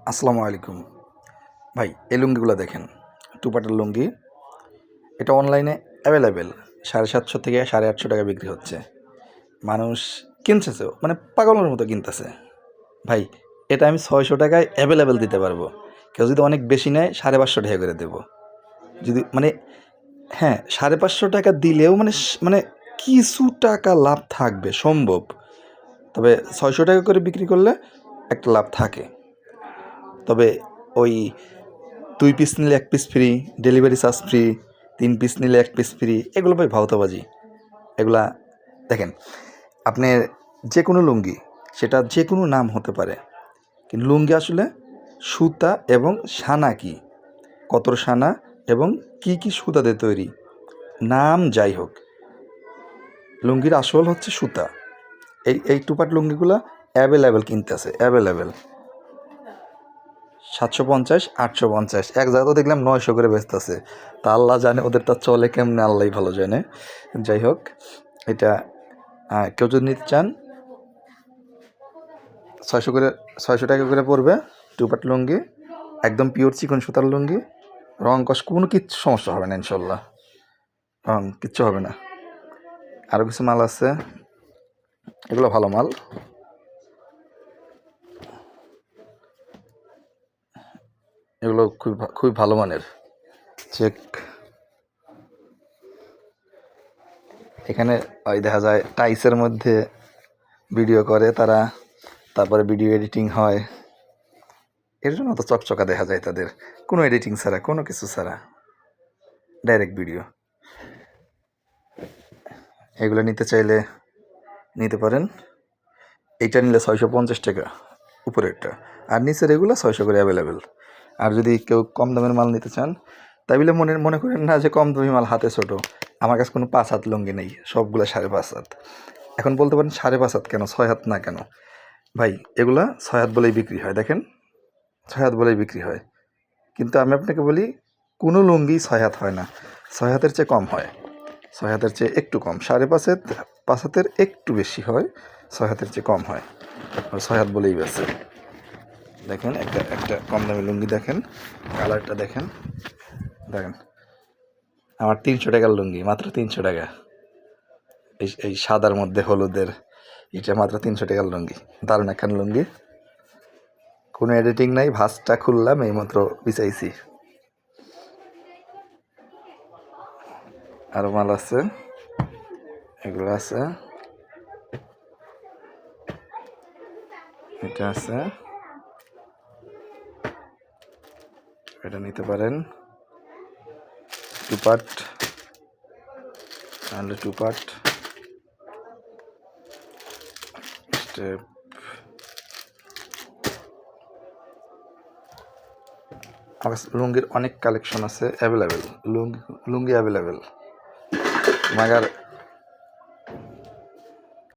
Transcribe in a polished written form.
আসসালামু আলাইকুম ভাই। এই লুঙ্গিগুলো দেখেন, টুপাটের লুঙ্গি। এটা অনলাইনে অ্যাভেলেবেল 750 থেকে 850 টাকা বিক্রি হচ্ছে। মানুষ কিনতেছেও, মানে পাগলের মতো কিনতেছে। ভাই এটা আমি 600 টাকায় অ্যাভেলেবেল দিতে পারবো। কেউ যদি অনেক বেশি নেয় 550 টাকা করে দেবো। যদি মানে হ্যাঁ, 550 টাকা দিলেও মানে কিছু টাকা লাভ থাকবে সম্ভব। তবে 600 টাকা করে বিক্রি করলে একটা লাভ থাকে। তবে ওই 2 পিস নিলে 1 piece free, delivery charge free, 3 piece নিলে 1 পিস ফ্রি, এগুলো ভাই ভাওতাবাজি। এগুলা দেখেন, আপনার যে কোনো লুঙ্গি, সেটা যে কোনো নাম হতে পারে, কিন্তু লুঙ্গি আসলে সুতা এবং সানা কি, কতর সানা এবং কি কি সুতা দিয়ে তৈরি, নাম যাই হোক, লুঙ্গির আসল হচ্ছে সুতা। এই টুপাট লুঙ্গিগুলা অ্যাভেলেবেল কিনতেছে, অ্যাভেলেবেল 750, 850, এক জায়গা তো দেখলাম 900 করে বেচতেছে। তা আল্লাহ জানে ওদেরটা চলে কেমনে, আল্লাহই ভালো জানে। যাই হোক, এটা কেউ যদি নিতে চান 600 করে, 600 টাকা করে পড়বে। টুপাট লুঙ্গি, একদম পিওর চিকন সুতার লুঙ্গি। রং কষ কোনো কিচ্ছু সমস্যা হবে না ইনশাল্লাহ, রং কিচ্ছু হবে না। আরও কিছু মাল আছে, এগুলো ভালো মাল। এগুলো খুবই ভালো মানের। চেক, এখানে ওই দেখা যায় টাইসের মধ্যে ভিডিও করে তারা, তারপরে ভিডিও এডিটিং হয়, এর জন্য তো চকচকা দেখা যায় তাদের, কোনো এডিটিং ছাড়া, কোনো কিছু ছাড়া, ডাইরেক্ট ভিডিও। এগুলো নিতে চাইলে নিতে পারেন। এইটা নিলে 650 টাকা উপরেরটা, আর নিচের এগুলো 600 করে অ্যাভেলেবেল। আর যদি কেউ কম দামের মাল নিতে চান, তাই বলে মনে করেন না যে কম দামি মাল হাতে ছোটো। আমার কাছে কোনো 5 হাত লুঙ্গি নেই, সবগুলো 5.5 হাত। এখন বলতে পারেন 5.5 হাত কেন, 6 হাত না কেন? ভাই এগুলা 6 হাত বলেই বিক্রি হয়, দেখেন 6 হাত বলেই বিক্রি হয়। কিন্তু আমি আপনাকে বলি, কোনো লুঙ্গি 6 হাত হয় না, 6 হাতের চেয়ে কম হয়, 6 হাতের চেয়ে একটু কম, 5.5 হাতের একটু বেশি হয়, 6 হাতের চেয়ে কম হয়। 6 হাত বলেই বেছে। দেখেন একটা একটা কম দামি লুঙ্গি দেখেন, কালারটা দেখেন, দেখেন আমার 300 টাকার লুঙ্গি, মাত্র 300 টাকা। এই সাদার মধ্যে হলুদের, এটা মাত্র 300 টাকার লুঙ্গি। দারুণ একখান লুঙ্গি, কোনো এডিটিং নাই, ভাঁজটা খুললাম এইমাত্র বিছাইছি। আরও মাল আছে, এগুলো আছে, এটা আছে, এটা নিতে পারেন। টুপাট, তাহলে টুপাট স্টেপ, আমার লুঙ্গির অনেক কালেকশন আছে অ্যাভেলেবেল, লুঙ্গি অ্যাভেলেবেল। মাগার